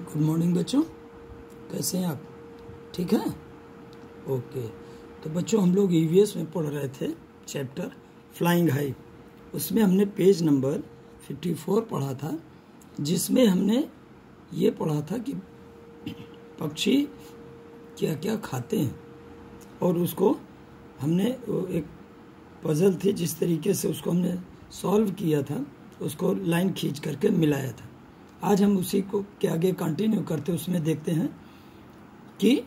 Good morning बच्चों, कैसे हैं आप? ठीक है, ओके। तो बच्चों हम लोग ईवीएस में पढ़ रहे थे चैप्टर फ्लाइंग हाई। उसमें हमने पेज नंबर 54 पढ़ा था, जिसमें हमने ये पढ़ा था कि पक्षी क्या क्या खाते हैं, और उसको हमने एक पजल थी जिस तरीके से उसको हमने सॉल्व किया था, उसको लाइन खींच करके मिलाया था। आज हम उसी को के आगे कंटिन्यू करते उसमें देखते हैं कि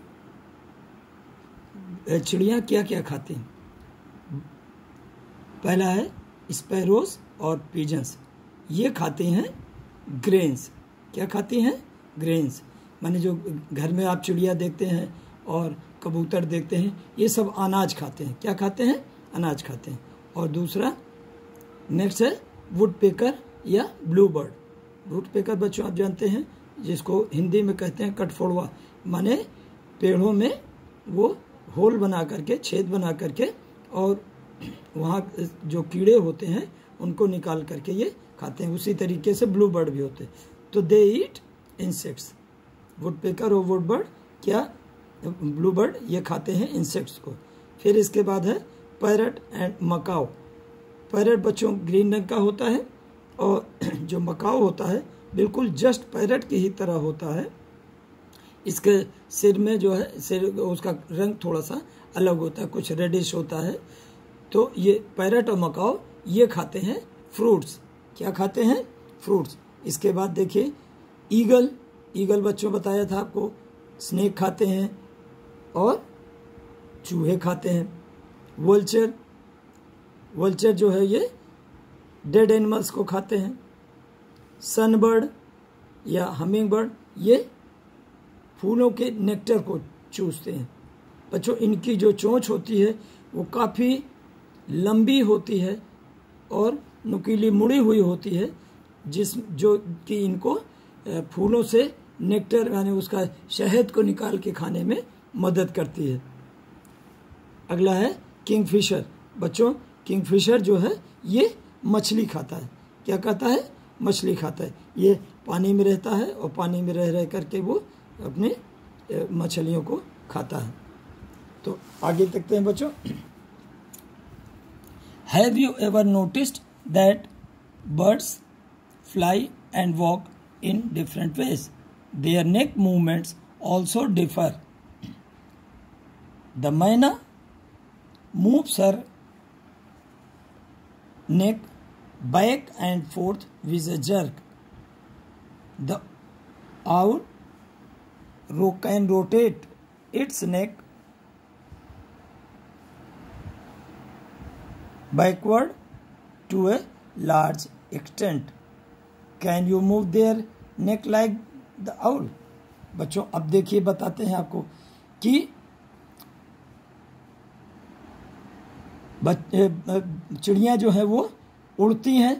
चिड़ियाँ क्या क्या खाती हैं। पहला है स्पैरोज और पिजन्स, ये खाते हैं ग्रेन्स। क्या खाती हैं? ग्रेन्स। माने जो घर में आप चिड़िया देखते हैं और कबूतर देखते हैं, ये सब अनाज खाते हैं। क्या खाते हैं? अनाज खाते हैं। और दूसरा नेक्स्ट है वुडपेकर या ब्लू बर्ड। वुडपेकर बच्चों आप जानते हैं, जिसको हिंदी में कहते हैं कटफोड़वा, माने पेड़ों में वो होल बना करके, छेद बना करके, और वहाँ जो कीड़े होते हैं उनको निकाल करके ये खाते हैं। उसी तरीके से ब्लू बर्ड भी होते हैं। तो दे ईट इंसेक्ट्स। वुडपेकर और वुड बर्ड, क्या ब्लू बर्ड, ये खाते हैं इंसेक्ट्स को। फिर इसके बाद है पैरट एंड मकाओ। पैरट बच्चों ग्रीन रंग का होता है, और जो मकाओ होता है बिल्कुल जस्ट पैरट की ही तरह होता है। इसके सिर में जो है, सिर उसका रंग थोड़ा सा अलग होता है, कुछ रेडिश होता है। तो ये पैरट और मकाओ ये खाते हैं फ्रूट्स। क्या खाते हैं? फ्रूट्स। इसके बाद देखिए ईगल। ईगल बच्चों बताया था आपको, स्नेक खाते हैं और चूहे खाते हैं। वल्चर, वल्चर जो है ये डेड एनिमल्स को खाते हैं। सनबर्ड या हमिंग बर्ड ये फूलों के नेक्टर को चूसते हैं। बच्चों इनकी जो चोंच होती है वो काफ़ी लंबी होती है और नुकीली मुड़ी हुई होती है, जो कि इनको फूलों से नेक्टर यानी उसका शहद को निकाल के खाने में मदद करती है। अगला है किंगफिशर। बच्चों किंगफिशर जो है ये मछली खाता है। क्या खाता है? मछली खाता है। ये पानी में रहता है और पानी में रह करके वो अपने मछलियों को खाता है। तो आगे देखते हैं बच्चों। Have you ever noticed that birds fly and walk in different ways? Their neck movements also differ. The myna moves her neck back and forth with a jerk. The owl can rotate its neck backward to a large extent. Can you move their neck like the owl? बच्चों अब देखिए, बताते हैं आपको कि चिड़ियाँ जो है वो उड़ती हैं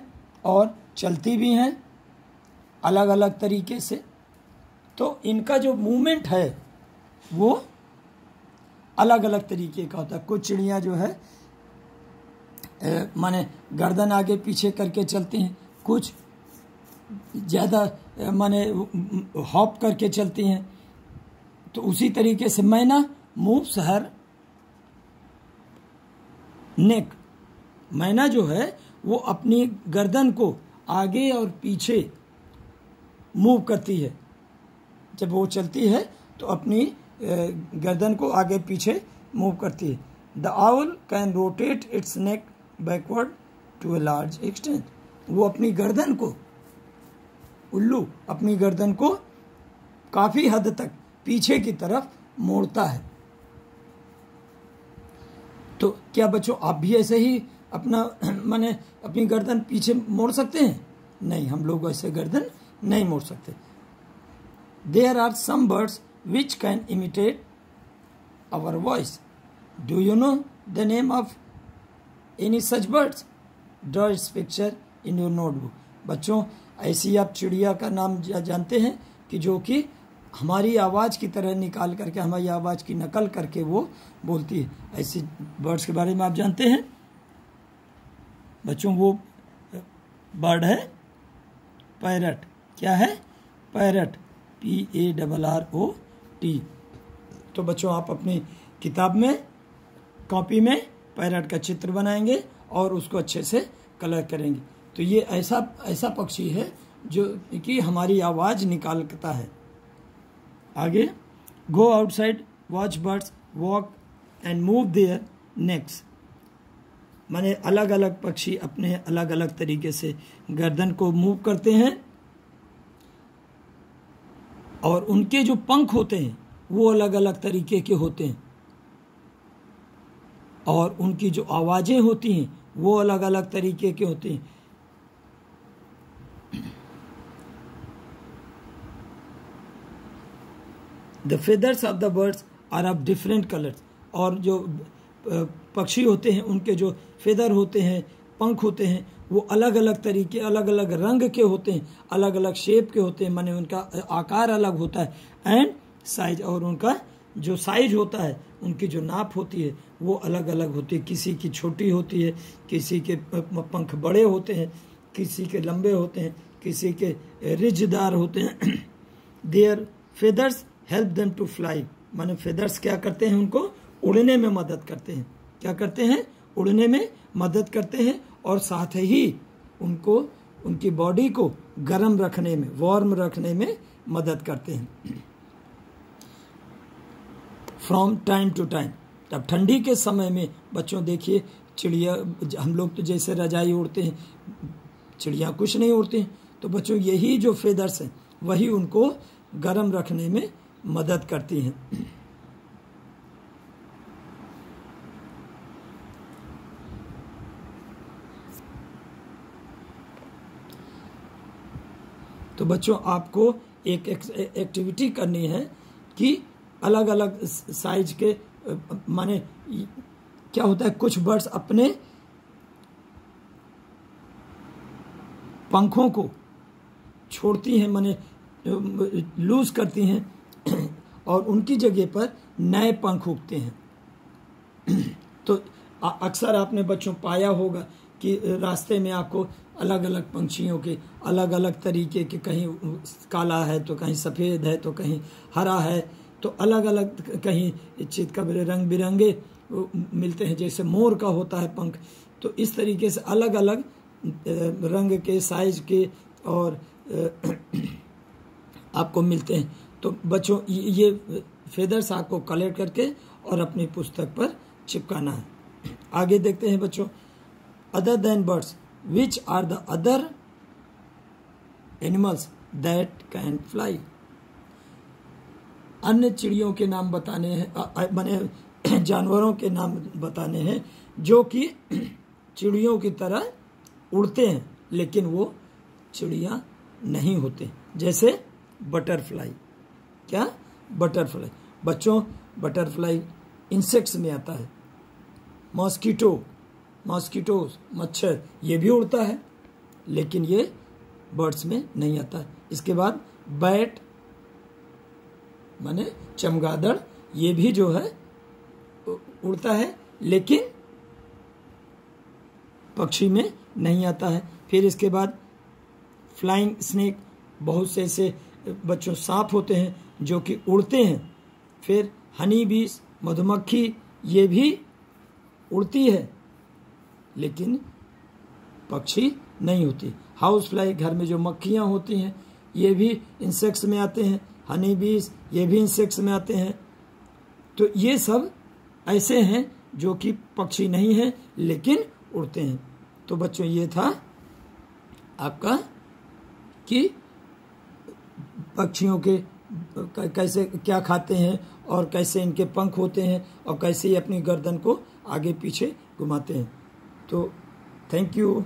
और चलती भी हैं अलग अलग तरीके से। तो इनका जो मूवमेंट है वो अलग अलग तरीके का होता है। कुछ चिड़ियाँ जो है माने गर्दन आगे पीछे करके चलती हैं, कुछ ज़्यादा माने हॉप करके चलती हैं। तो उसी तरीके से मैना मूव्स हर नेक। मैना जो है वो अपनी गर्दन को आगे और पीछे मूव करती है। जब वो चलती है तो अपनी गर्दन को आगे पीछे मूव करती है। The owl can rotate its neck backward to a large extent. वो अपनी गर्दन को, उल्लू अपनी गर्दन को काफ़ी हद तक पीछे की तरफ मोड़ता है। तो क्या बच्चों आप भी ऐसे ही अपना माने अपनी गर्दन पीछे मोड़ सकते हैं? नहीं, हम लोग ऐसे गर्दन नहीं मोड़ सकते। There are some birds which can imitate our voice. Do you know the name of any such birds? Draw its picture in your notebook. बच्चों ऐसी आप चिड़िया का नाम जानते हैं कि जो कि हमारी आवाज़ की तरह निकाल करके, हमारी आवाज़ की नकल करके वो बोलती है। ऐसी बर्ड्स के बारे में आप जानते हैं बच्चों? वो बर्ड है पैरट। क्या है? पैरट। PARROT। तो बच्चों आप अपनी किताब में, कॉपी में पैरट का चित्र बनाएंगे और उसको अच्छे से कलर करेंगे। तो ये ऐसा पक्षी है जो कि हमारी आवाज़ निकालता है। आगे, go outside, watch birds, walk and move their necks. माने अलग अलग पक्षी अपने अलग अलग तरीके से गर्दन को मूव करते हैं और उनके जो पंख होते हैं वो अलग अलग तरीके के होते हैं और उनकी जो आवाजें होती हैं वो अलग अलग तरीके के होते हैं। The feathers of the birds are of different colors। और जो पक्षी होते हैं उनके जो फेदर होते हैं, पंख होते हैं, वो अलग अलग तरीके, अलग अलग रंग के होते हैं, अलग अलग शेप के होते हैं, माने उनका आकार अलग होता है। एंड साइज, और उनका जो साइज होता है, उनकी जो नाप होती है वो अलग अलग होती है। किसी की छोटी होती है, किसी के पंख बड़े होते हैं, किसी के लंबे होते हैं, किसी के रिजदार होते हैं। Their feathers help them to fly. माने फेदर्स क्या करते हैं, उनको उड़ने में मदद करते हैं। क्या करते हैं? उड़ने में मदद करते हैं और साथ ही उनको, उनकी बॉडी को गर्म रखने में, वार्म रखने में मदद करते हैं। फ्रॉम टाइम टू टाइम, तब ठंडी के समय में बच्चों देखिए चिड़िया, हम लोग तो जैसे रजाई ओढ़ते हैं, चिड़िया कुछ नहीं उड़ती हैं। तो बच्चों यही जो फेदर्स हैं वही उनको गर्म रखने में मदद करती हैं। तो बच्चों आपको एक एक्टिविटी करनी है कि अलग अलग साइज के, माने क्या होता है, कुछ बर्ड्स अपने पंखों को छोड़ती हैं, माने लूज करती हैं और उनकी जगह पर नए पंख उगते हैं। तो अक्सर आपने बच्चों पाया होगा कि रास्ते में आपको अलग अलग पंछियों के अलग अलग तरीके के, कहीं काला है तो कहीं सफ़ेद है तो कहीं हरा है, तो अलग अलग कहीं चितकबरे रंग बिरंगे मिलते हैं, जैसे मोर का होता है पंख। तो इस तरीके से अलग अलग रंग के, साइज के और आपको मिलते हैं। तो बच्चों ये फेदर्स आपको कलेक्ट करके और अपनी पुस्तक पर चिपकाना है। आगे देखते हैं बच्चों, other than birds which are the other animals that can fly. अन्य चिड़ियों के नाम बताने हैं, माने जानवरों के नाम बताने हैं जो कि चिड़ियों की तरह उड़ते हैं लेकिन वो चिड़िया नहीं होते। जैसे बटरफ्लाई। क्या? बटरफ्लाई। बच्चों बटरफ्लाई इंसेक्ट्स में आता है। मॉस्किटोज, मच्छर, ये भी उड़ता है लेकिन ये बर्ड्स में नहीं आता है। इसके बाद बैट माने चमगादड़, ये भी जो है उड़ता है लेकिन पक्षी में नहीं आता है। फिर इसके बाद फ्लाइंग स्नेक, बहुत से ऐसे बच्चों सांप होते हैं जो कि उड़ते हैं। फिर हनी बीस, मधुमक्खी, ये भी उड़ती है लेकिन पक्षी नहीं होती। हाउस फ्लाई, घर में जो मक्खियाँ होती हैं, ये भी इंसेक्ट्स में आते हैं। हनी बीस, ये भी इंसेक्ट्स में आते हैं। तो ये सब ऐसे हैं जो कि पक्षी नहीं हैं लेकिन उड़ते हैं। तो बच्चों ये था आपका कि पक्षियों के कैसे क्या खाते हैं और कैसे इनके पंख होते हैं और कैसे ये अपनी गर्दन को आगे पीछे घुमाते हैं। तो थैंक यू।